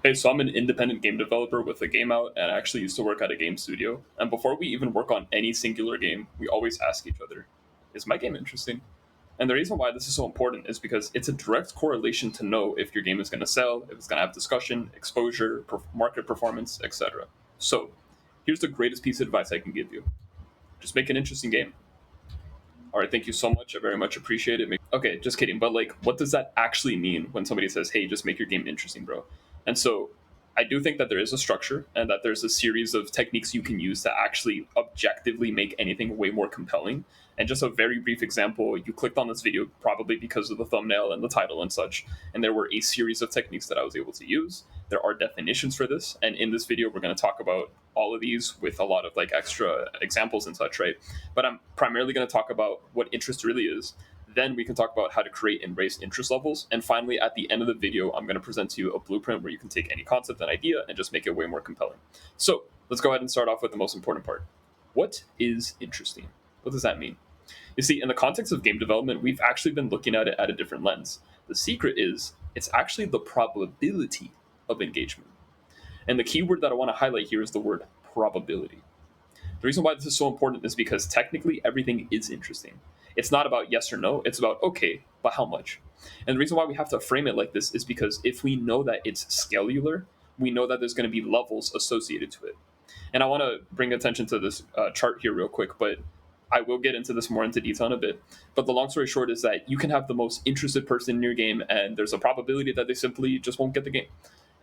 Hey, so I'm an independent game developer with a game out, and I actually used to work at a game studio. And before we even work on any singular game, we always ask each other, is my game interesting? And the reason why this is so important is because it's a direct correlation to know if your game is going to sell, if it's going to have discussion, exposure, market performance, etc. So, here's the greatest piece of advice I can give you: just make an interesting game. All right, thank you so much. I very much appreciate it. Okay, just kidding. But like, what does that actually mean when somebody says, "Hey, just make your game interesting, bro"? And so, I do think that there is a structure and that there's a series of techniques you can use to actually objectively make anything way more compelling. And just a very brief example: you clicked on this video probably because of the thumbnail and the title and such, and there were a series of techniques that I was able to use. There are definitions for this, and in this video, we're going to talk about all of these with a lot of like extra examples and such, right? But I'm primarily going to talk about what interest really is. Then we can talk about how to create and raise interest levels. And finally, at the end of the video, I'm going to present to you a blueprint where you can take any concept and idea and just make it way more compelling. So let's go ahead and start off with the most important part. What is interesting? What does that mean? You see, in the context of game development, we've actually been looking at it at a different lens. The secret is it's actually the probability of engagement. And the key word that I want to highlight here is the word probability. The reason why this is so important is because technically everything is interesting. It's not about yes or no, it's about okay, but how much? And the reason why we have to frame it like this is because if we know that it's scalar, we know that there's going to be levels associated to it. And I want to bring attention to this chart here real quick, but I will get into this more into detail in a bit. But the long story short is that you can have the most interested person in your game, and there's a probability that they simply just won't get the game.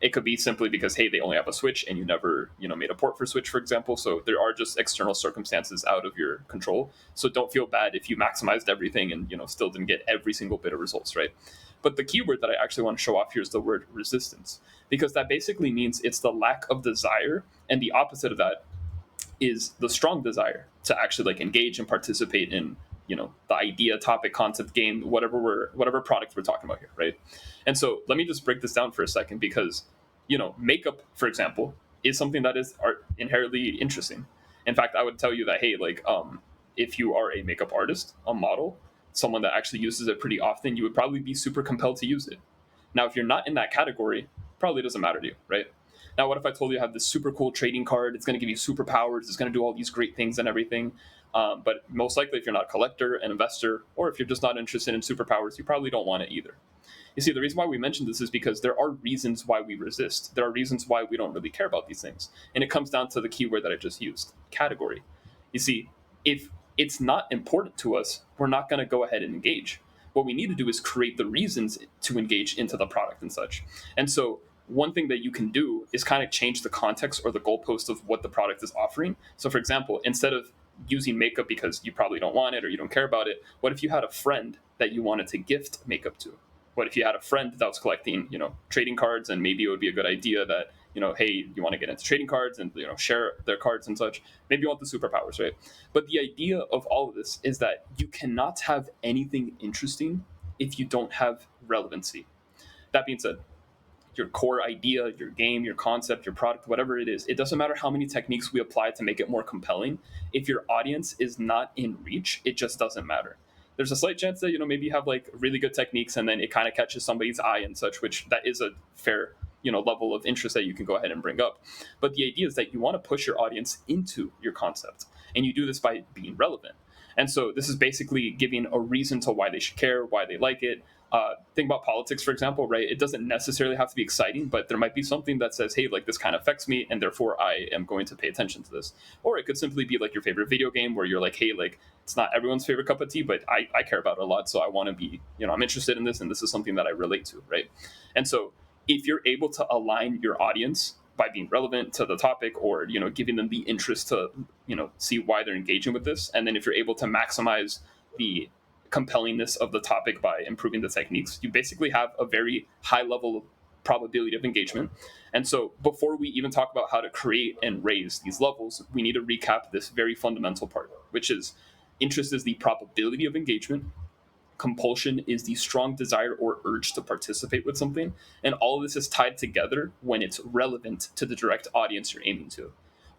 It could be simply because, hey, they only have a Switch and you never made a port for Switch, for example. So there are just external circumstances out of your control. So don't feel bad if you maximized everything and still didn't get every single bit of results, right? But the keyword that I actually want to show off here is the word resistance, because that basically means it's the lack of desire, and the opposite of that is the strong desire to actually like engage and participate in the idea, topic, concept, game, whatever product we're talking about here, right? And so let me just break this down for a second, because makeup, for example, is something that is inherently interesting. In fact, I would tell you that, hey, like if you are a makeup artist, a model, someone that actually uses it pretty often, you would probably be super compelled to use it. Now, if you're not in that category, probably doesn't matter to you, right? Now, what if I told you I have this super cool trading card? It's going to give you superpowers. It's going to do all these great things and everything. But most likely, if you're not a collector, an investor, or if you're just not interested in superpowers, you probably don't want it either. You see, the reason why we mention this is because there are reasons why we resist. There are reasons why we don't really care about these things. And it comes down to the keyword that I just used: category. You see, if it's not important to us, we're not going to go ahead and engage. What we need to do is create the reasons to engage into the product and such. And so one thing that you can do is kind of change the context or the goalpost of what the product is offering. So, for example, instead of using makeup because you probably don't want it or you don't care about it, what if you had a friend that you wanted to gift makeup to? What if you had a friend that was collecting, trading cards, and maybe it would be a good idea that, hey, you want to get into trading cards and, share their cards and such. Maybe you want the superpowers, right? But the idea of all of this is that you cannot have anything interesting if you don't have relevancy. That being said, your core idea, your game, your concept, your product, whatever it is, it doesn't matter how many techniques we apply to make it more compelling. If your audience is not in reach, it just doesn't matter. There's a slight chance that maybe you have like really good techniques and then it kind of catches somebody's eye and such, which that is a fair level of interest that you can go ahead and bring up. But the idea is that you want to push your audience into your concept, and you do this by being relevant. And so this is basically giving a reason to why they should care, why they like it. Think about politics, for example, right? It doesn't necessarily have to be exciting, but there might be something that says, hey, like this kind of affects me, and therefore I am going to pay attention to this. Or it could simply be like your favorite video game where you're like, hey, like it's not everyone's favorite cup of tea, but I care about it a lot. So I want to be, I'm interested in this, and this is something that I relate to, right? And so if you're able to align your audience by being relevant to the topic, or giving them the interest to see why they're engaging with this, and then if you're able to maximize the compellingness of the topic by improving the techniques, you basically have a very high level of probability of engagement. And so before we even talk about how to create and raise these levels, we need to recap this very fundamental part, which is interest is the probability of engagement. Compulsion is the strong desire or urge to participate with something. And all of this is tied together when it's relevant to the direct audience you're aiming to.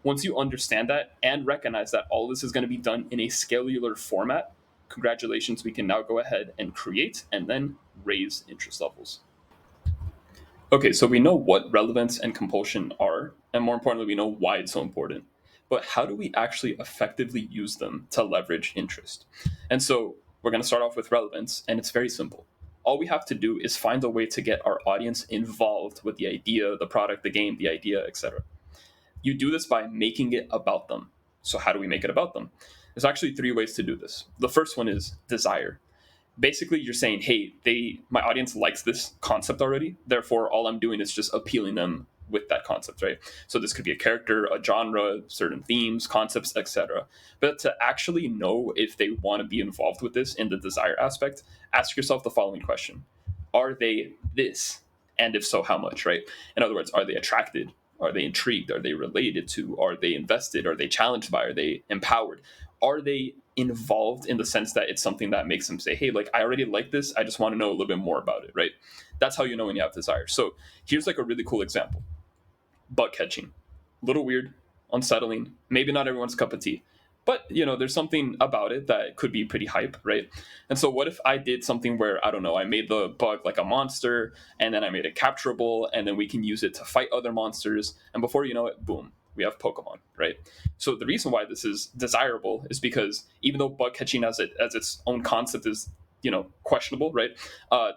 Once you understand that and recognize that all this is going to be done in a scalar format, congratulations, we can now go ahead and create and then raise interest levels. Okay, so we know what relevance and compulsion are, and more importantly, we know why it's so important. But how do we actually effectively use them to leverage interest? And so we're going to start off with relevance, and it's very simple. All we have to do is find a way to get our audience involved with the idea, the product, the game, the idea, etc. You do this by making it about them. So, how do we make it about them? There's actually three ways to do this. The first one is desire. Basically, you're saying, hey, my audience likes this concept already, therefore all I'm doing is just appealing them with that concept, right? So this could be a character, a genre, certain themes, concepts, etc. But to actually know if they want to be involved with this in the desire aspect, ask yourself the following question: are they this, and if so, how much, right? In other words, are they attracted, are they intrigued, are they related to, are they invested, are they challenged by, are they empowered, are they involved in the sense that it's something that makes them say, hey, like, I already like this, I just want to know a little bit more about it, right? That's how you know when you have desire. So here's like a really cool example: bug catching. A little weird, unsettling, maybe not everyone's cup of tea, but there's something about it that could be pretty hype, right? And so what if I did something where, I don't know, I made the bug like a monster, and then I made it capturable, and then we can use it to fight other monsters, and before you know it, boom, we have Pokemon, right? So the reason why this is desirable is because even though bug catching as its own concept is questionable, right?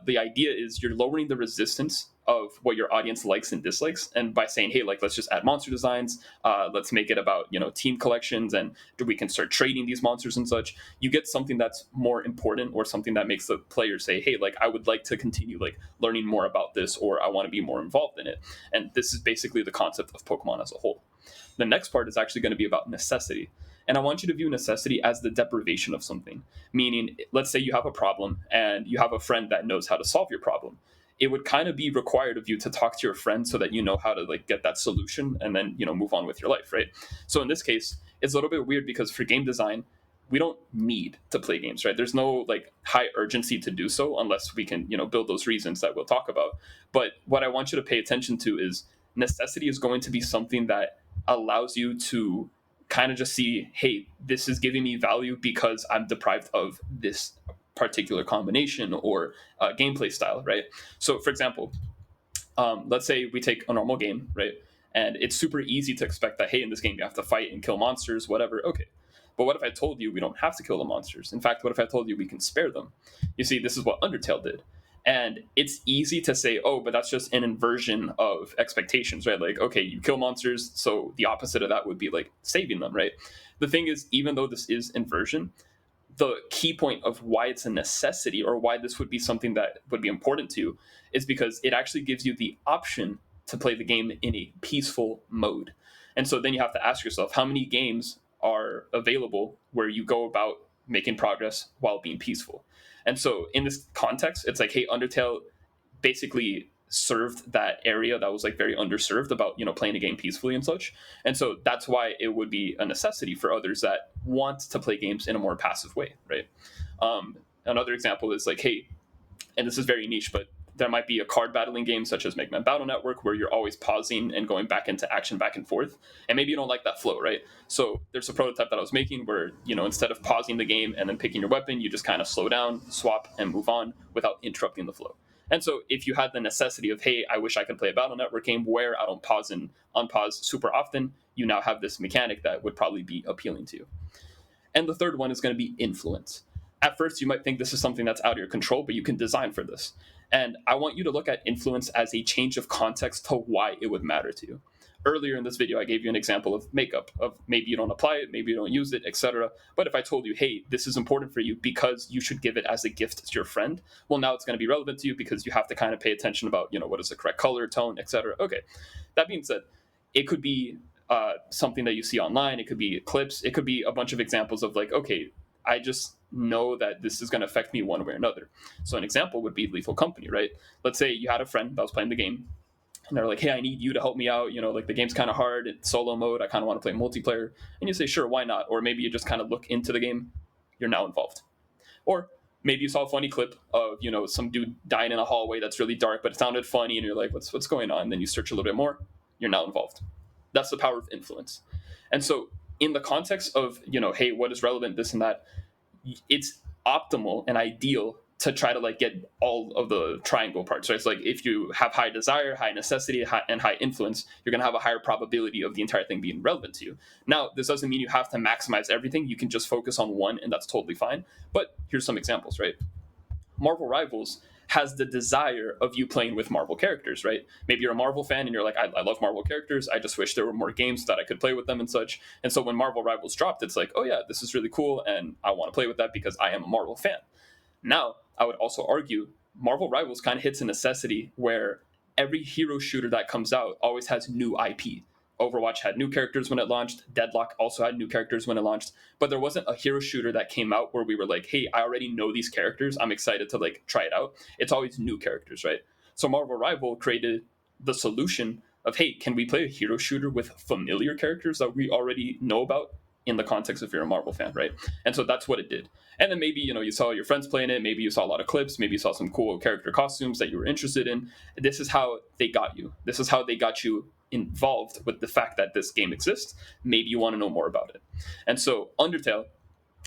The idea is you're lowering the resistance of what your audience likes and dislikes, and by saying, hey, like, let's just add monster designs, let's make it about team collections, and we can start trading these monsters and such, you get something that's more important, or something that makes the player say, hey, like, I would like to continue like learning more about this, or I want to be more involved in it. And this is basically the concept of Pokemon as a whole. The next part is actually going to be about necessity. And I want you to view necessity as the deprivation of something. Meaning, let's say you have a problem and you have a friend that knows how to solve your problem. It would kind of be required of you to talk to your friend so that you know how to like get that solution, and then move on with your life, right? So in this case, it's a little bit weird because for game design, we don't need to play games, right? There's no like high urgency to do so unless we can build those reasons that we'll talk about. But what I want you to pay attention to is necessity is going to be something that allows you to kind of just see, hey, this is giving me value because I'm deprived of this particular combination or gameplay style, right? So, for example, let's say we take a normal game, right? And it's super easy to expect that, hey, in this game you have to fight and kill monsters, whatever. Okay. But what if I told you we don't have to kill the monsters? In fact, what if I told you we can spare them? You see, this is what Undertale did. And it's easy to say, oh, but that's just an inversion of expectations, right? Like, okay, you kill monsters, so the opposite of that would be like saving them, right? The thing is, even though this is inversion, the key point of why it's a necessity, or why this would be something that would be important to you, is because it actually gives you the option to play the game in a peaceful mode. And so then you have to ask yourself, how many games are available where you go about making progress while being peaceful? And so in this context, it's like, hey, Undertale basically served that area that was like very underserved about playing a game peacefully and such. And so that's why it would be a necessity for others that want to play games in a more passive way, right? Another example is like, hey, and this is very niche, but there might be a card battling game such as Mega Man Battle Network where you're always pausing and going back into action back and forth, and maybe you don't like that flow, right? So there's a prototype that I was making where instead of pausing the game and then picking your weapon, you just kind of slow down, swap, and move on without interrupting the flow. And so if you had the necessity of, hey, I wish I could play a Battle Network game where I don't pause and unpause super often, you now have this mechanic that would probably be appealing to you. And the third one is going to be influence. At first, you might think this is something that's out of your control, but you can design for this. And I want you to look at influence as a change of context to why it would matter to you. Earlier in this video, I gave you an example of makeup, of maybe you don't apply it, maybe you don't use it, etc. But if I told you, hey, this is important for you because you should give it as a gift to your friend, well, now it's going to be relevant to you because you have to kind of pay attention about, what is the correct color, tone, etc. Okay. That being said, it could be something that you see online. It could be clips. It could be a bunch of examples of like, okay, I just know that this is going to affect me one way or another. So an example would be Lethal Company, right? Let's say you had a friend that was playing the game, and they're like, hey, I need you to help me out. Like the game's kind of hard. It's solo mode. I kind of want to play multiplayer. And you say, sure, why not? Or maybe you just kind of look into the game. You're now involved. Or maybe you saw a funny clip of, some dude dying in a hallway that's really dark, but it sounded funny, and you're like, what's going on? And then you search a little bit more. You're now involved. That's the power of influence. And so in the context of, hey, what is relevant, this and that, it's optimal and ideal to try to like get all of the triangle parts, right? It's like if you have high desire, high necessity, and high influence, you're going to have a higher probability of the entire thing being relevant to you. Now, this doesn't mean you have to maximize everything. You can just focus on one, and that's totally fine. But here's some examples, right? Marvel Rivals has the desire of you playing with Marvel characters, right? Maybe you're a Marvel fan and you're like, I love Marvel characters. I just wish there were more games that I could play with them and such. And so when Marvel Rivals dropped, it's like, oh yeah, this is really cool, and I want to play with that because I am a Marvel fan. Now, I would also argue Marvel Rivals kind of hits a necessity where every hero shooter that comes out always has new IP. Overwatch had new characters when it launched. Deadlock also had new characters when it launched. But there wasn't a hero shooter that came out where we were like, hey, I already know these characters. I'm excited to like try it out. It's always new characters, right? So Marvel Rival created the solution of, hey, can we play a hero shooter with familiar characters that we already know about in the context of you're a Marvel fan, right? And so that's what it did. And then maybe, you saw your friends playing it. Maybe you saw a lot of clips. Maybe you saw some cool character costumes that you were interested in. This is how they got you. This is how they got you involved with the fact that this game exists. Maybe you want to know more about it. And so Undertale,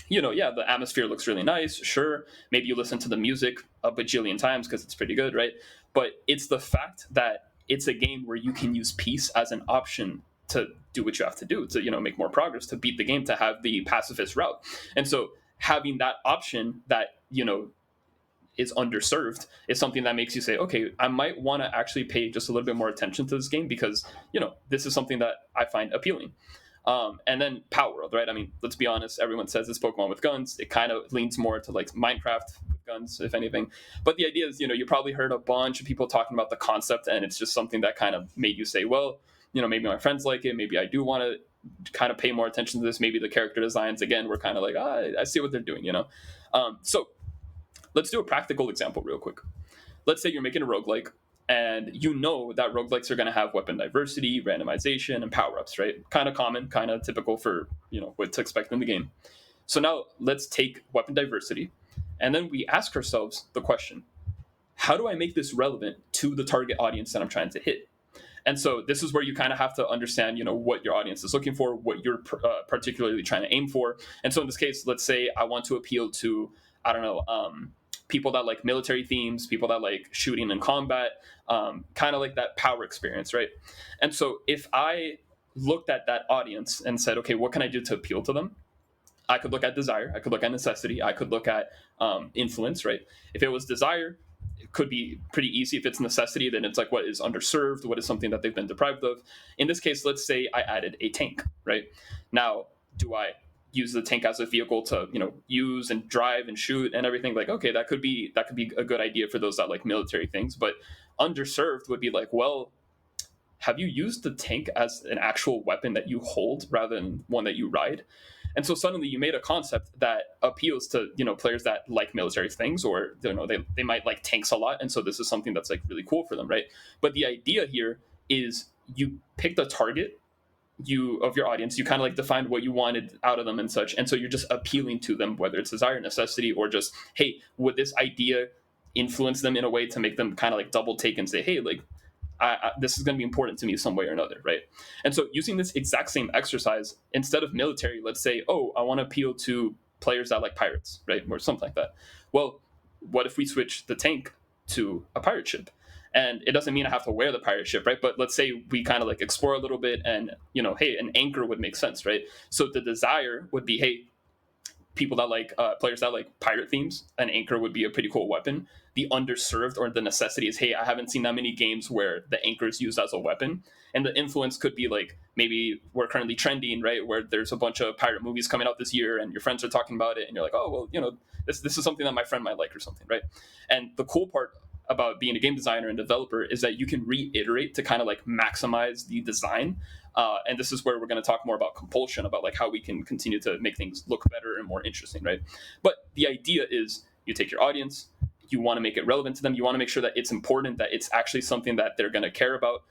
yeah, the atmosphere looks really nice. Sure. Maybe you listen to the music a bajillion times because it's pretty good, right? But it's the fact that it's a game where you can use peace as an option to do what you have to do to make more progress, to beat the game, to have the pacifist route. And so having that option that is underserved is something that makes you say, okay, I might want to actually pay just a little bit more attention to this game because this is something that I find appealing. And then Power World, right? I mean, let's be honest, everyone says it's Pokemon with guns. It kind of leans more to like Minecraft with guns, if anything. But the idea is, you probably heard a bunch of people talking about the concept, and it's just something that kind of made you say, well, maybe my friends like it. Maybe I do want to kind of pay more attention to this. Maybe the character designs, again, were kind of like, I see what they're doing, So let's do a practical example real quick. Let's say you're making a roguelike, and you know that roguelikes are going to have weapon diversity, randomization, and power-ups, right? Kind of common, kind of typical for, what to expect in the game. So now let's take weapon diversity, and then we ask ourselves the question, how do I make this relevant to the target audience that I'm trying to hit? And so this is where you kind of have to understand, what your audience is looking for, what you're particularly trying to aim for. And so in this case, let's say I want to appeal to, I don't know, people that like military themes, people that like shooting and combat, kind of like that power experience, right? And so if I looked at that audience and said, okay, what can I do to appeal to them? I could look at desire, I could look at necessity, I could look at influence, right? If it was desire, it could be pretty easy. If it's necessity, then it's like what is underserved, what is something that they've been deprived of. In this case, let's say I added a tank, right? Now, do I use the tank as a vehicle to use and drive and shoot and everything? Like, okay, that could be a good idea for those that like military things. But underserved would be like, well, have you used the tank as an actual weapon that you hold rather than one that you ride? And so suddenly you made a concept that appeals to players that like military things, or they might like tanks a lot, and so this is something that's like really cool for them, right? But the idea here is you picked a target of your audience, you kind of like defined what you wanted out of them and such, and so you're just appealing to them, whether it's desire, necessity, or just, hey, would this idea influence them in a way to make them kind of like double take and say, hey, like this is going to be important to me some way or another, right? And so using this exact same exercise, instead of military, let's say, oh, I want to appeal to players that like pirates, right? Or something like that. Well, what if we switch the tank to a pirate ship? And it doesn't mean I have to wear the pirate ship, right? But let's say we kind of like explore a little bit and, hey, an anchor would make sense, right? So the desire would be, hey, people that like players that like pirate themes, an anchor would be a pretty cool weapon. The underserved or the necessity is, hey, I haven't seen that many games where the anchor is used as a weapon. And the influence could be like, maybe we're currently trending, right? Where there's a bunch of pirate movies coming out this year and your friends are talking about it and you're like, oh, well, this is something that my friend might like or something, right? And the cool part about being a game designer and developer is that you can reiterate to kind of like maximize the design. And this is where we're going to talk more about compulsion, about like how we can continue to make things look better and more interesting, right? But the idea is you take your audience, you want to make it relevant to them, you want to make sure that it's important, that it's actually something that they're going to care about.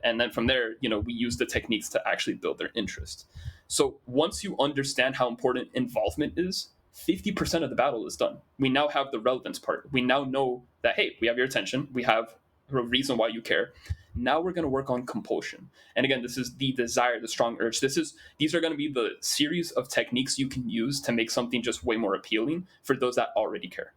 And then from there, we use the techniques to actually build their interest. So once you understand how important involvement is, 50% of the battle is done. We now have the relevance part. We now know that, hey, we have your attention. We have a reason why you care. Now we're going to work on compulsion. And again, this is the desire, the strong urge. These are going to be the series of techniques you can use to make something just way more appealing for those that already care.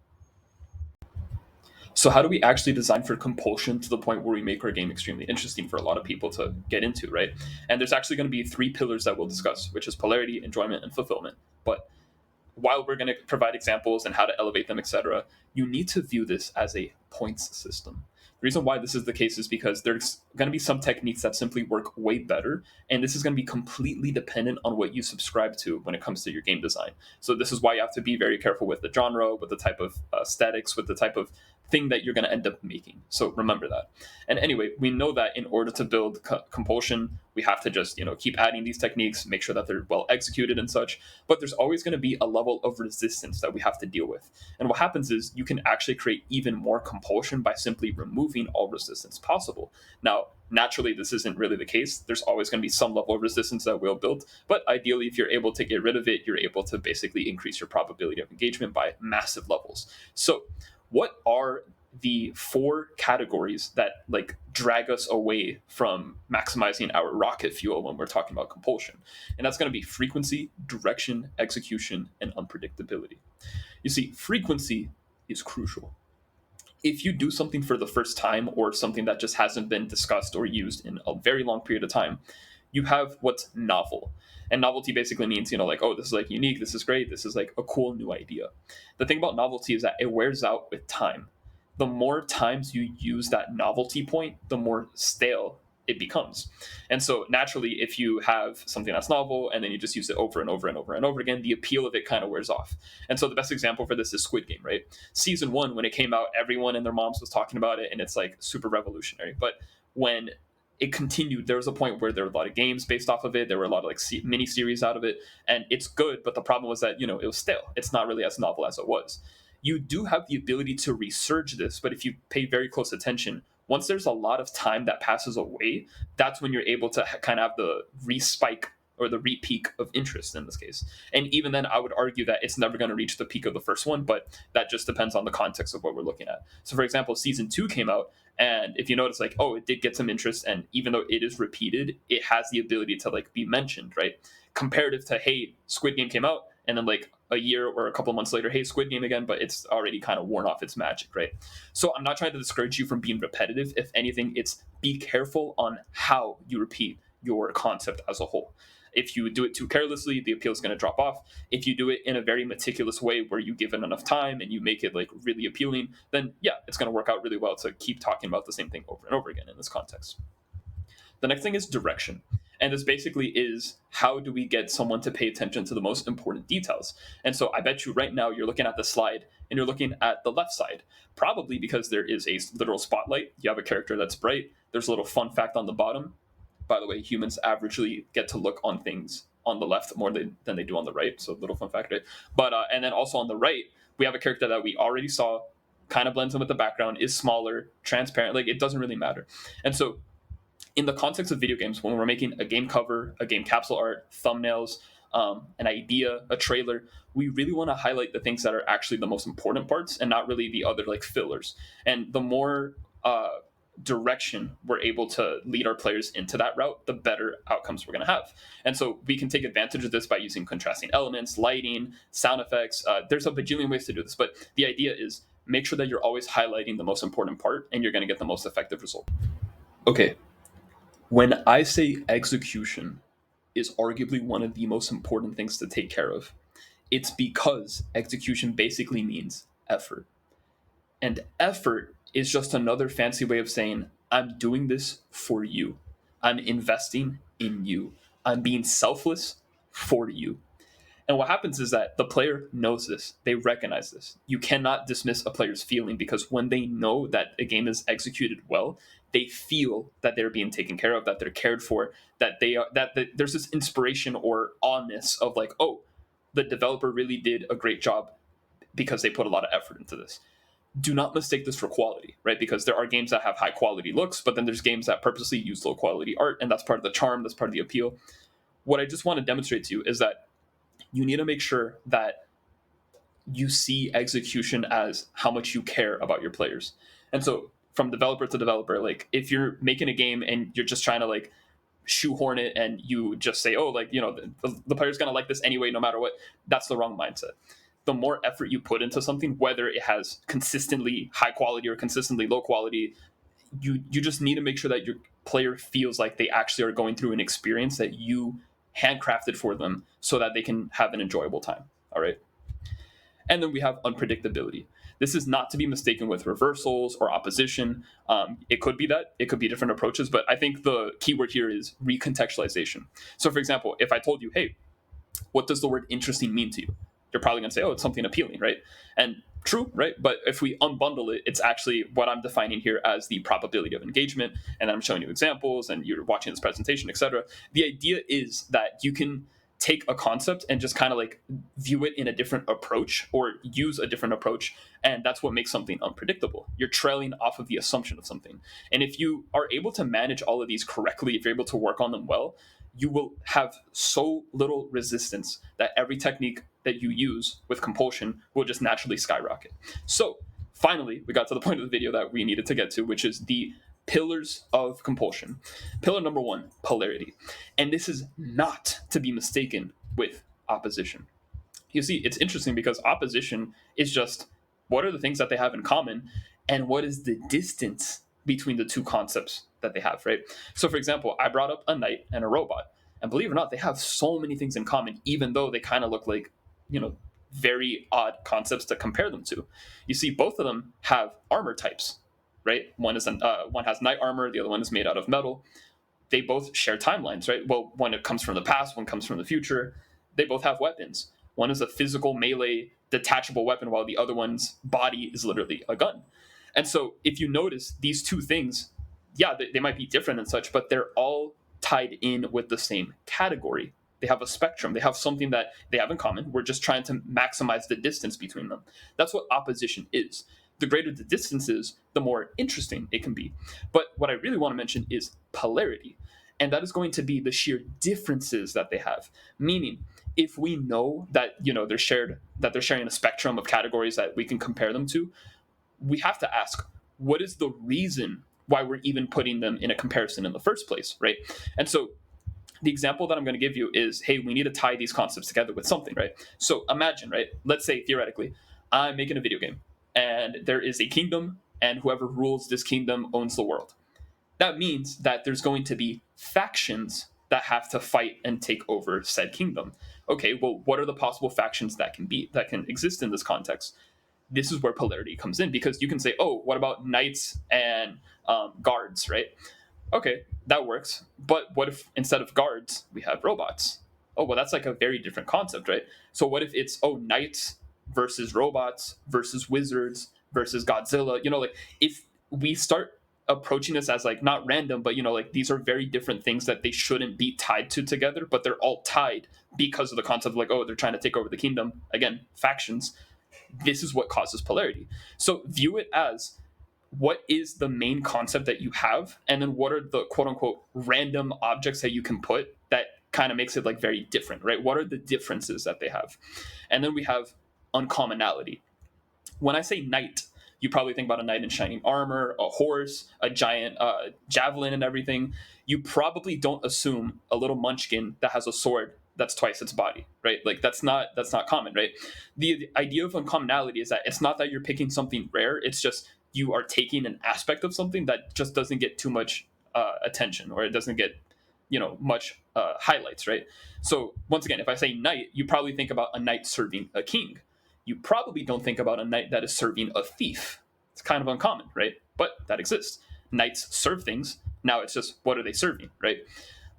So how do we actually design for compulsion to the point where we make our game extremely interesting for a lot of people to get into, right? And there's actually going to be three pillars that we'll discuss, which is polarity, enjoyment, and fulfillment. But while we're going to provide examples and how to elevate them, etc., you need to view this as a points system. The reason why this is the case is because there's going to be some techniques that simply work way better, and this is going to be completely dependent on what you subscribe to when it comes to your game design. So this is why you have to be very careful with the genre, with the type of aesthetics, with the type of thing that you're going to end up making. So remember that. And anyway, we know that in order to build compulsion, we have to just keep adding these techniques, make sure that they're well executed and such. But there's always going to be a level of resistance that we have to deal with. And what happens is you can actually create even more compulsion by simply removing all resistance possible. Now, naturally, this isn't really the case. There's always going to be some level of resistance that will build. But ideally, if you're able to get rid of it, you're able to basically increase your probability of engagement by massive levels. So what are the four categories that drag us away from maximizing our rocket fuel when we're talking about compulsion? And that's going to be frequency, direction, execution, and unpredictability. You see, frequency is crucial. If you do something for the first time or something that just hasn't been discussed or used in a very long period of time, you have what's novel. And novelty basically means, oh, this is unique, this is great, this is a cool new idea. The thing about novelty is that it wears out with time. The more times you use that novelty point, the more stale it becomes. And so naturally, if you have something that's novel and then you just use it over and over and over and over again, the appeal of it kind of wears off. And so the best example for this is Squid Game, right? Season 1, when it came out, everyone and their moms was talking about it, and it's super revolutionary. But when it continued, there was a point where there were a lot of games based off of it. There were a lot of mini series out of it, and it's good. But the problem was that it was stale. It's not really as novel as it was. You do have the ability to resurge this, but if you pay very close attention, once there's a lot of time that passes away, that's when you're able to kind of have the re-spike or the re-peak of interest in this case. And even then, I would argue that it's never going to reach the peak of the first one, but that just depends on the context of what we're looking at. So for example, season 2 came out, and if you notice, it did get some interest, and even though it is repeated, it has the ability to be mentioned, right? Comparative to, hey, Squid Game came out, and then a year or a couple of months later, hey, Squid Game again, but it's already kind of worn off its magic, right? So I'm not trying to discourage you from being repetitive. If anything, it's be careful on how you repeat your concept as a whole. If you do it too carelessly, the appeal is going to drop off. If you do it in a very meticulous way where you give it enough time and you make it really appealing, then yeah, it's going to work out really well to keep talking about the same thing over and over again in this context. The next thing is direction. And this basically is, how do we get someone to pay attention to the most important details? And so I bet you right now you're looking at the slide and you're looking at the left side, probably because there is a literal spotlight. You have a character that's bright. There's a little fun fact on the bottom. By the way, humans averagely get to look on things on the left more than they do on the right. So little fun fact, right? But and then also on the right, we have a character that we already saw, kind of blends in with the background, is smaller, transparent. It doesn't really matter. And so in the context of video games, when we're making a game cover, a game capsule art, thumbnails, an idea, a trailer, we really want to highlight the things that are actually the most important parts and not really the other fillers. And the more direction we're able to lead our players into that route, the better outcomes we're going to have. And so we can take advantage of this by using contrasting elements, lighting, sound effects. There's a bajillion ways to do this, but the idea is make sure that you're always highlighting the most important part and you're going to get the most effective result. Okay, when I say execution is arguably one of the most important things to take care of, it's because execution basically means effort. And effort is just another fancy way of saying, I'm doing this for you. I'm investing in you. I'm being selfless for you. And what happens is that the player knows this. They recognize this. You cannot dismiss a player's feeling, because when they know that a game is executed well, they feel that they're being taken care of, that they're cared for, that there's this inspiration or awness of oh, the developer really did a great job because they put a lot of effort into this. Do not mistake this for quality, right? Because there are games that have high quality looks, but then there's games that purposely use low quality art, and that's part of the charm, that's part of the appeal. What I just want to demonstrate to you is that you need to make sure that you see execution as how much you care about your players. And so from developer to developer, if you're making a game and you're just trying to shoehorn it and you just say, oh, the player's going to like this anyway, no matter what, that's the wrong mindset. the more effort you put into something, whether it has consistently high quality or consistently low quality, you just need to make sure that your player feels like they actually are going through an experience that you handcrafted for them so that they can have an enjoyable time. All right. And then we have unpredictability. This is not to be mistaken with reversals or opposition. It could be that, it could be different approaches, but I think the keyword here is recontextualization. So, for example, if I told you, hey, what does the word interesting mean to you? You're probably going to say, oh, it's something appealing, right? And true, right? But if we unbundle it, it's actually what I'm defining here as the probability of engagement. And then I'm showing you examples and you're watching this presentation, etc. The idea is that you can take a concept and just kind of like view it in a different approach or use a different approach. And that's what makes something unpredictable. You're trailing off of the assumption of something. And if you are able to manage all of these correctly, if you're able to work on them well, you will have so little resistance that every technique that you use with compulsion will just naturally skyrocket. So finally, we got to the point of the video that we needed to get to, which is the pillars of compulsion. Pillar number 1, polarity. And this is not to be mistaken with opposition. You see, it's interesting because opposition is just what are the things that they have in common and what is the distance between the two concepts that they have, right? So, for example, I brought up a knight and a robot. And believe it or not, they have so many things in common, even though they kind of look like, very odd concepts to compare them to. You see, both of them have armor types, right? One has knight armor, the other one is made out of metal. They both share timelines, right? Well, one comes from the past, one comes from the future. They both have weapons. One is a physical melee detachable weapon, while the other one's body is literally a gun. And so if you notice these two things, yeah, they might be different and such, but they're all tied in with the same category. They have a spectrum. They have something that they have in common. We're just trying to maximize the distance between them. That's what opposition is. The greater the distance is, the more interesting it can be. But what I really want to mention is polarity. And that is going to be the sheer differences that they have. Meaning, if we know that they're sharing a spectrum of categories that we can compare them to, we have to ask, what is the reason why we're even putting them in a comparison in the first place, right? And so the example that I'm going to give you is, hey, we need to tie these concepts together with something, right? So imagine, right? Let's say theoretically, I'm making a video game and there is a kingdom and whoever rules this kingdom owns the world. That means that there's going to be factions that have to fight and take over said kingdom. Okay, well, what are the possible factions that can exist in this context? This is where polarity comes in, because you can say, oh, what about knights and guards, right? Okay, that works. But what if instead of guards, we have robots? Oh, well, that's like a very different concept, right? So what if it's, knights versus robots versus wizards versus Godzilla? If we start approaching this as like not random, but these are very different things that they shouldn't be tied to together, but they're all tied because of the concept of like, oh, they're trying to take over the kingdom. Again, factions. This is what causes polarity. So view it as, what is the main concept that you have, and then what are the quote unquote random objects that you can put that kind of makes it like very different, right? What are the differences that they have? And then we have uncommonality. When I say knight, you probably think about a knight in shining armor, a horse, a giant javelin and everything. You probably don't assume a little munchkin that has a sword that's twice its body, right? Like that's not common, right? The idea of uncommonality is that it's not that you're picking something rare, it's just you are taking an aspect of something that just doesn't get too much attention, or it doesn't get much highlights, right? So once again, if I say knight, you probably think about a knight serving a king. You probably don't think about a knight that is serving a thief. It's kind of uncommon, right? But that exists. Knights serve things. Now it's just, what are they serving, right?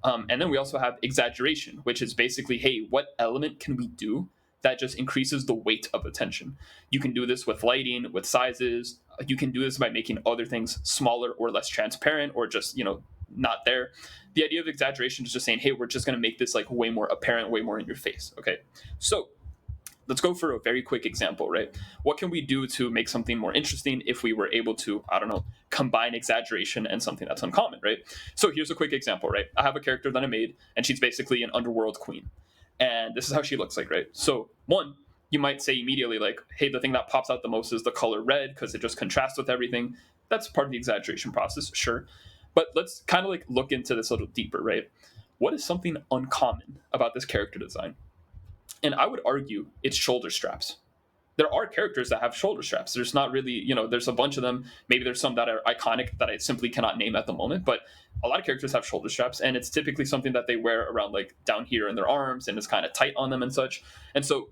And then we also have exaggeration, which is basically, hey, what element can we do that just increases the weight of attention? You can do this with lighting, with sizes. You can do this by making other things smaller or less transparent, or just, not there. The idea of exaggeration is just saying, hey, we're just going to make this like way more apparent, way more in your face. Okay. So let's go for a very quick example, right? What can we do to make something more interesting if we were able to, combine exaggeration and something that's uncommon, right? So here's a quick example, right? I have a character that I made, and she's basically an underworld queen. And this is how she looks like, right? So one, you might say immediately like, hey, the thing that pops out the most is the color red because it just contrasts with everything. That's part of the exaggeration process, sure. But let's kind of like look into this a little deeper, right? What is something uncommon about this character design? And I would argue it's shoulder straps. there are characters that have shoulder straps. There's not really, there's a bunch of them. Maybe there's some that are iconic that I simply cannot name at the moment, but a lot of characters have shoulder straps, and it's typically something that they wear around like down here in their arms, and it's kind of tight on them and such. And so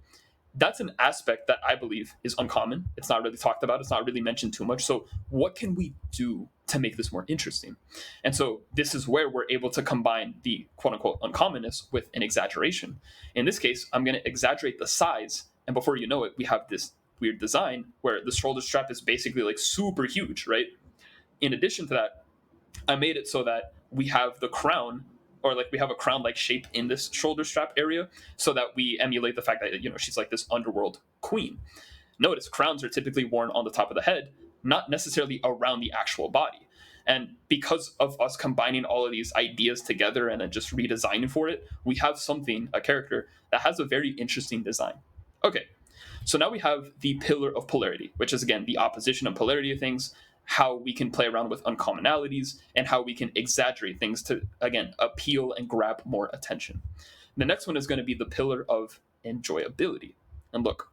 that's an aspect that I believe is uncommon. It's not really talked about. It's not really mentioned too much. So what can we do to make this more interesting? And so this is where we're able to combine the quote unquote uncommonness with an exaggeration. In this case, I'm going to exaggerate the size. And before you know it, we have this weird design where the shoulder strap is basically like super huge, right? In addition to that, I made it so that we have the crown, or like we have a crown like shape in this shoulder strap area, so that we emulate the fact that she's like this underworld queen. Notice crowns are typically worn on the top of the head, not necessarily around the actual body. And because of us combining all of these ideas together and then just redesigning for it, we have a character that has a very interesting design. Okay, so now we have the pillar of polarity, which is again the opposition and polarity of things, how we can play around with uncommonalities, and how we can exaggerate things to, again, appeal and grab more attention. The next one is going to be the pillar of enjoyability. And look,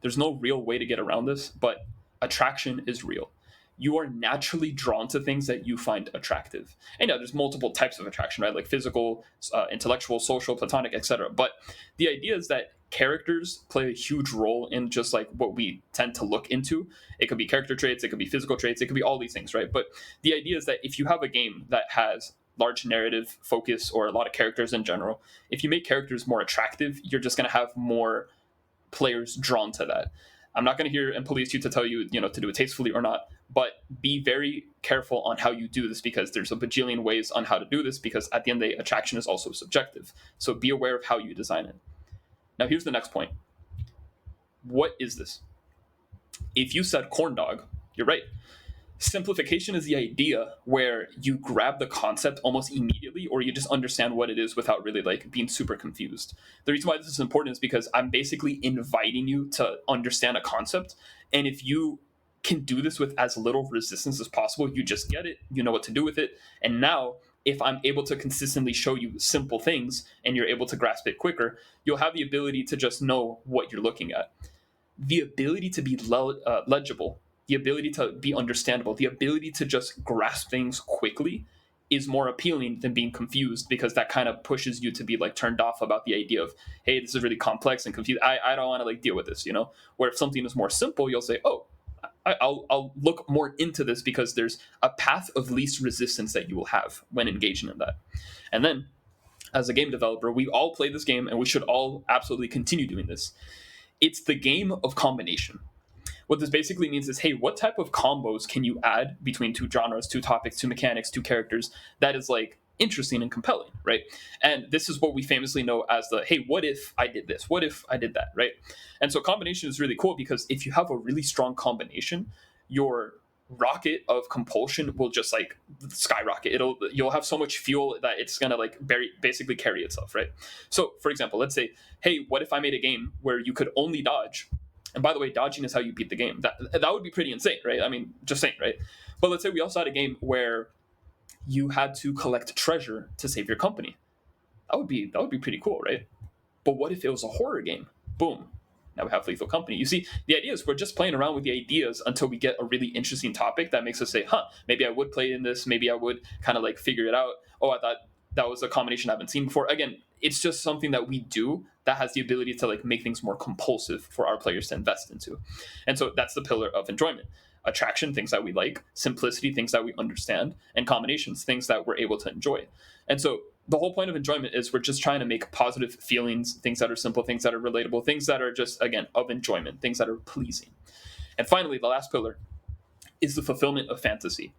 there's no real way to get around this, but attraction is real. You are naturally drawn to things that you find attractive. And yeah, there's multiple types of attraction, right? Like physical, intellectual, social, platonic, etc. But the idea is that characters play a huge role in just like what we tend to look into. It could be character traits, it could be physical traits, it could be all these things, right? But the idea is that if you have a game that has large narrative focus or a lot of characters in general, if you make characters more attractive, you're just going to have more players drawn to that. I'm not going to hear and police you to tell you, to do it tastefully or not, but be very careful on how you do this, because there's a bajillion ways on how to do this, because at the end of the day, attraction is also subjective. So be aware of how you design it. Now, here's the next point. What is this? If you said corn dog, you're right. Simplification is the idea where you grab the concept almost immediately, or you just understand what it is without really like being super confused. The reason why this is important is because I'm basically inviting you to understand a concept. And if you can do this with as little resistance as possible, you just get it, you know what to do with it. And now, if I'm able to consistently show you simple things and you're able to grasp it quicker, you'll have the ability to just know what you're looking at. The ability to be legible, the ability to be understandable, the ability to just grasp things quickly is more appealing than being confused, because that kind of pushes you to be like turned off about the idea of, hey, this is really complex and confused. I don't want to like deal with this, Where if something is more simple, you'll say, oh, I'll look more into this, because there's a path of least resistance that you will have when engaging in that. And then, as a game developer, we all play this game, and we should all absolutely continue doing this. It's the game of combination. What this basically means is, hey, what type of combos can you add between two genres, two topics, two mechanics, two characters that is like interesting and compelling, right? And this is what we famously know as the, hey, what if I did this? What if I did that, right? And so combination is really cool, because if you have a really strong combination, your rocket of compulsion will just like skyrocket. You'll have so much fuel that it's gonna like basically carry itself, right? So for example, let's say, hey, what if I made a game where you could only dodge? And by the way, dodging is how you beat the game. That would be pretty insane, right? I mean, just saying, right? But let's say we also had a game where you had to collect treasure to save your company. That would be pretty cool, right? But what if it was a horror game? Boom. Now we have Lethal Company. You see, the idea is we're just playing around with the ideas until we get a really interesting topic that makes us say, maybe I would play in this. Maybe I would kind of like figure it out. Oh, I thought that was a combination I haven't seen before. Again, it's just something that we do that has the ability to like make things more compulsive for our players to invest into. And so that's the pillar of enjoyment. Attraction, things that we like; simplicity, things that we understand; and combinations, things that we're able to enjoy. And so the whole point of enjoyment is we're just trying to make positive feelings, things that are simple, things that are relatable, things that are just, again, of enjoyment, things that are pleasing. And finally, the last pillar is the fulfillment of fantasy.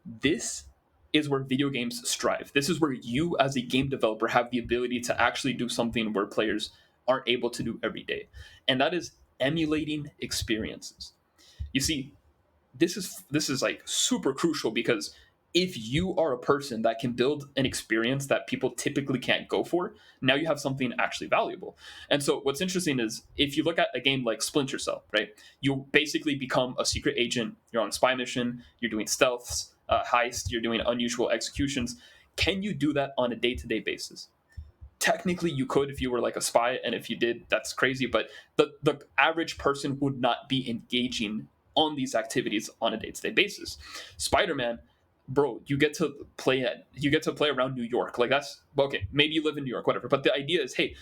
This is where video games strive. This is where you as a game developer have the ability to actually do something where players aren't able to do every day. And that is emulating experiences. You see, this is like super crucial, because if you are a person that can build an experience that people typically can't go for, now you have something actually valuable. And so what's interesting is, if you look at a game like Splinter Cell, right? You basically become a secret agent, you're on a spy mission, you're doing stealths, heist, you're doing unusual executions. Can you do that on a day-to-day basis? technically you could if you were like a spy, and if you did, that's crazy, but the average person would not be engaging on these activities on a day-to-day basis. Spider-Man, bro, you get to play around New York. Like, that's okay, maybe you live in New York, whatever, but the idea is, hey,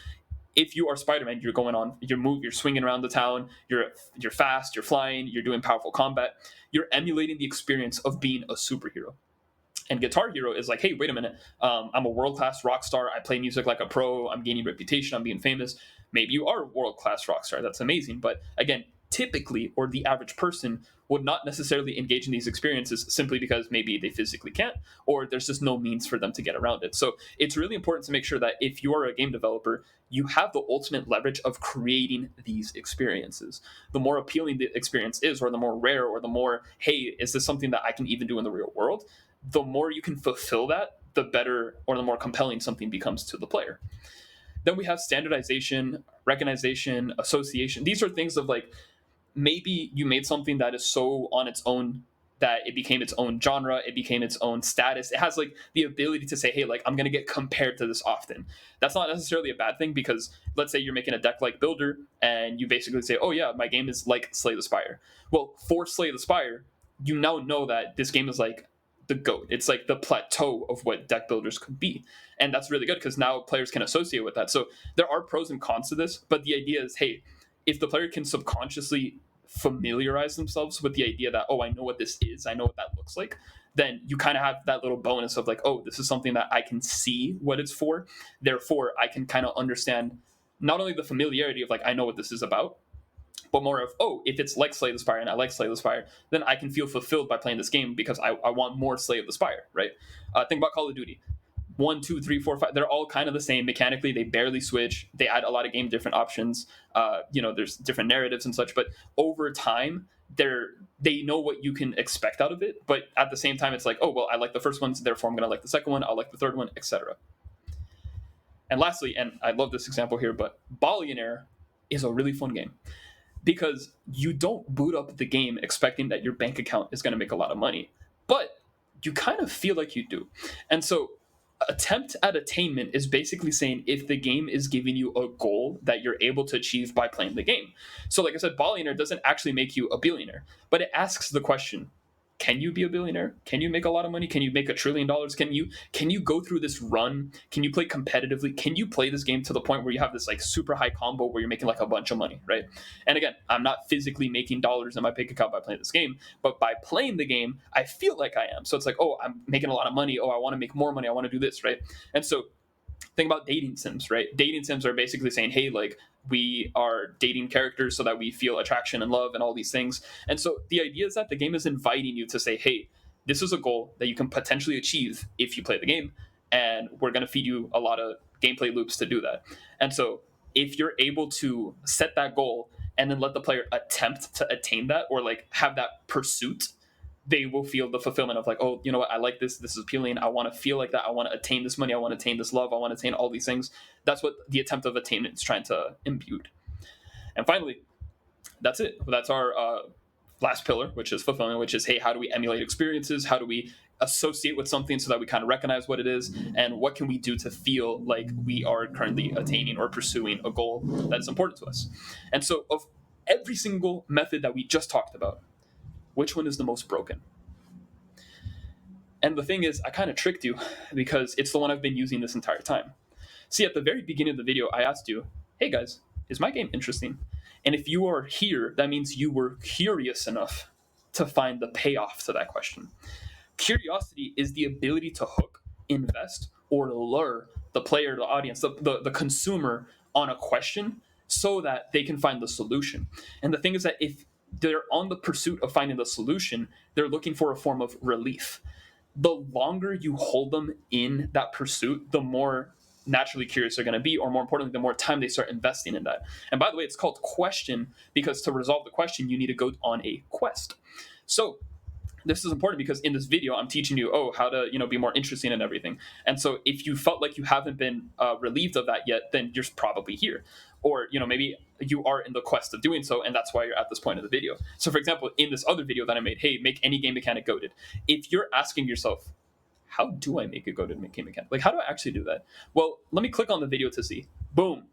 if you are Spider-Man, you're going on, you're swinging around the town, you're fast, you're flying, you're doing powerful combat, you're emulating the experience of being a superhero. And Guitar Hero is like, hey, wait a minute, I'm a world-class rock star, I play music like a pro, I'm gaining reputation, I'm being famous. Maybe you are a world-class rock star, that's amazing, but again, typically, or the average person would not necessarily engage in these experiences simply because maybe they physically can't, or there's just no means for them to get around it. So it's really important to make sure that if you are a game developer, you have the ultimate leverage of creating these experiences. The more appealing the experience is, or the more rare, or the more, hey, is this something that I can even do in the real world, the more you can fulfill that, the better, or the more compelling something becomes to the player. Then we have standardization, recognition, association. These are things of like, maybe you made something that is so on its own that it became its own genre, it became its own status. It has like the ability to say, hey, like, I'm going to get compared to this often. That's not necessarily a bad thing, because let's say you're making a deck like builder and you basically say, oh yeah, my game is like Slay the Spire. Well, for Slay the Spire, you now know that this game is like the GOAT. It's like the plateau of what deck builders could be. And that's really good because now players can associate with that. So there are pros and cons to this, but the idea is, hey, if the player can subconsciously familiarize themselves with the idea that, oh, I know what this is, I know what that looks like, then you kind of have that little bonus of like, oh, this is something that I can see what it's for. Therefore, I can kind of understand not only the familiarity of like, I know what this is about, but more of, oh, if it's like Slay the Spire and I like Slay the Spire, then I can feel fulfilled by playing this game because I want more Slay of the Spire, right? Think about Call of Duty. 1, 2, 3, 4, 5. They're all kind of the same mechanically. They barely switch. They add a lot of different options. There's different narratives and such. But over time, they know what you can expect out of it. But at the same time, it's like, oh well, I like the first one, so therefore I'm going to like the second one. I'll like the third one, etc. And lastly, and I love this example here, but Billionaire is a really fun game because you don't boot up the game expecting that your bank account is going to make a lot of money, but you kind of feel like you do. And so attempt at attainment is basically saying if the game is giving you a goal that you're able to achieve by playing the game. So like I said, billionaire doesn't actually make you a billionaire, but it asks the question, can you be a billionaire? Can you make a lot of money? Can you make $1 trillion? Can you go through this run? Can you play competitively? Can you play this game to the point where you have this like super high combo where you're making like a bunch of money, right? And again, I'm not physically making dollars in my bank account by playing this game, but by playing the game, I feel like I am. So it's like, oh, I'm making a lot of money. Oh, I want to make more money. I want to do this, right? And so think about dating sims, right? Dating sims are basically saying, hey, like, we are dating characters so that we feel attraction and love and all these things. And so the idea is that the game is inviting you to say, hey, this is a goal that you can potentially achieve if you play the game, and we're going to feed you a lot of gameplay loops to do that. And so if you're able to set that goal and then let the player attempt to attain that, or like have that pursuit, they will feel the fulfillment of like, oh, you know what, I like this is appealing, I want to feel like that, I want to attain this money, I want to attain this love, I want to attain all these things. That's what the attempt of attainment is trying to impute. And finally, that's it. That's our last pillar, which is fulfillment, which is, hey, how do we emulate experiences? How do we associate with something so that we kind of recognize what it is? And what can we do to feel like we are currently attaining or pursuing a goal that is important to us? And so of every single method that we just talked about, which one is the most broken? And the thing is, I kind of tricked you because it's the one I've been using this entire time. See, at the very beginning of the video, I asked you, hey guys, is my game interesting? And if you are here, that means you were curious enough to find the payoff to that question. Curiosity is the ability to hook, invest, or lure the player, the audience, the consumer on a question so that they can find the solution. And the thing is that if they're on the pursuit of finding the solution, they're looking for a form of relief. The longer you hold them in that pursuit, the more naturally curious they're going to be, or more importantly, the more time they start investing in that. And by the way, it's called question because to resolve the question, you need to go on a quest. So this is important because in this video, I'm teaching you, how to, be more interesting in everything. And so if you felt like you haven't been relieved of that yet, then you're probably here. Or, maybe you are in the quest of doing so, and that's why you're at this point of the video. So for example, in this other video that I made, hey, make any game mechanic goated. If you're asking yourself, how do I make it go to game mechanic? Like, how do I actually do that? Well, let me click on the video to see. Boom.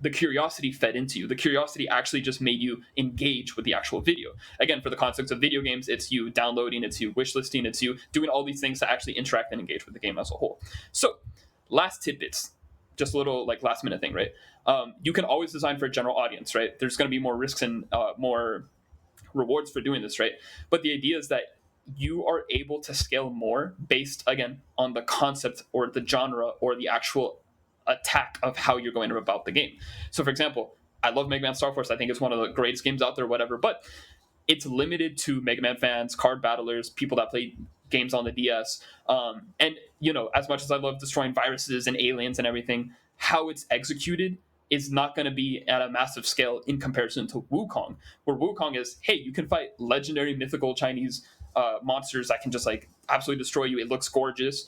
The curiosity fed into you. The curiosity actually just made you engage with the actual video. Again, for the context of video games, it's you downloading, it's you wishlisting, it's you doing all these things to actually interact and engage with the game as a whole. So, last tidbits, just a little like last minute thing, right? You can always design for a general audience, right? There's going to be more risks and more rewards for doing this, right? But the idea is that you are able to scale more based, again, on the concept or the genre or the actual attack of how you're going about the game. So, for example, I love Mega Man Star Force. I think it's one of the greatest games out there, whatever. But it's limited to Mega Man fans, card battlers, people that play games on the DS. And, as much as I love destroying viruses and aliens and everything, how it's executed is not going to be at a massive scale in comparison to Wukong, where Wukong is, hey, you can fight legendary mythical Chinese monsters that can just like absolutely destroy you. It looks gorgeous.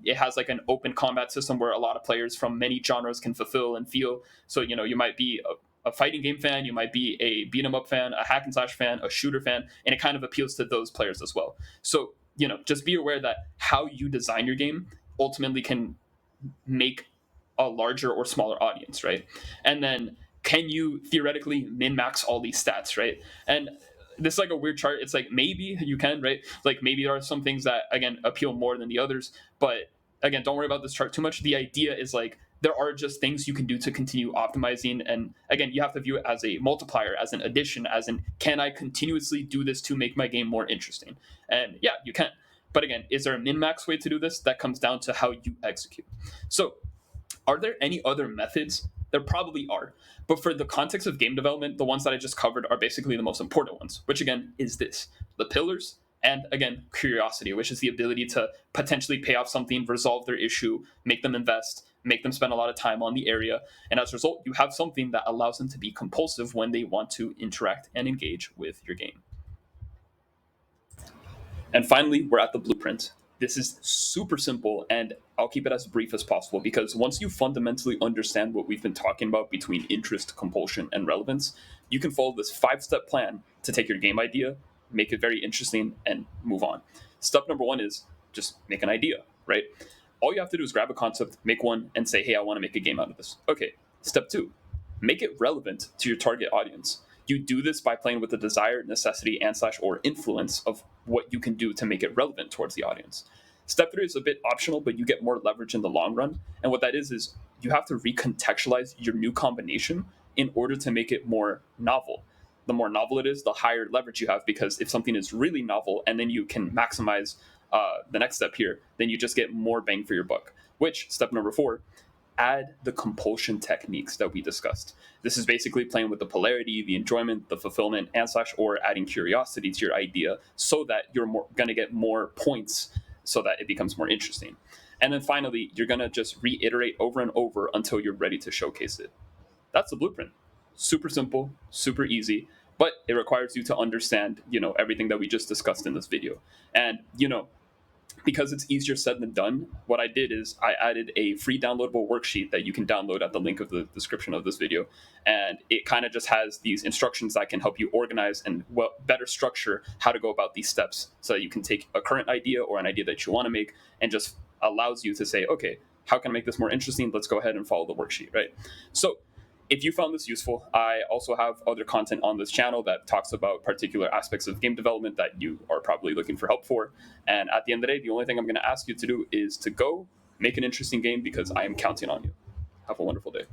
It has like an open combat system where a lot of players from many genres can fulfill and feel. So, you might be a fighting game fan, you might be a beat 'em up fan, a hack and slash fan, a shooter fan, and it kind of appeals to those players as well. So, just be aware that how you design your game ultimately can make a larger or smaller audience, right? And then can you theoretically min-max all these stats, right? And this is like a weird chart. It's like maybe you can, right? Like maybe there are some things that, again, appeal more than the others. But again, don't worry about this chart too much. The idea is like there are just things you can do to continue optimizing. And again, you have to view it as a multiplier, as an addition, as in, can I continuously do this to make my game more interesting? And yeah, you can. But again, is there a min-max way to do this? That comes down to how you execute. So are there any other methods? There probably are. But for the context of game development, the ones that I just covered are basically the most important ones, which again is this: the pillars, and again, curiosity, which is the ability to potentially pay off something, resolve their issue, make them invest, make them spend a lot of time on the area. And as a result, you have something that allows them to be compulsive when they want to interact and engage with your game. And finally, we're at the blueprint. This is super simple, and I'll keep it as brief as possible because once you fundamentally understand what we've been talking about between interest, compulsion, and relevance, you can follow this 5-step plan to take your game idea, make it very interesting, and move on. Step number 1 is just make an idea, right? All you have to do is grab a concept, make one, and say, hey, I want to make a game out of this. Okay. Step 2, make it relevant to your target audience. You do this by playing with the desire, necessity, and / or influence of what you can do to make it relevant towards the audience. Step 3 is a bit optional, but you get more leverage in the long run. And what that is you have to recontextualize your new combination in order to make it more novel. The more novel it is, the higher leverage you have, because if something is really novel and then you can maximize the next step here, then you just get more bang for your buck. Which, step number 4, add the compulsion techniques that we discussed. This is basically playing with the polarity, the enjoyment, the fulfillment, and / or adding curiosity to your idea so that you're going to get more points so that it becomes more interesting. And then finally, you're going to just reiterate over and over until you're ready to showcase it. That's the blueprint. Super simple, super easy, but it requires you to understand, everything that we just discussed in this video. And, because it's easier said than done, what I did is I added a free downloadable worksheet that you can download at the link of the description of this video. And it kind of just has these instructions that can help you organize and better structure how to go about these steps so that you can take a current idea or an idea that you want to make and just allows you to say, okay, how can I make this more interesting? Let's go ahead and follow the worksheet, right? So if you found this useful, I also have other content on this channel that talks about particular aspects of game development that you are probably looking for help for. And at the end of the day, the only thing I'm going to ask you to do is to go make an interesting game because I am counting on you. Have a wonderful day.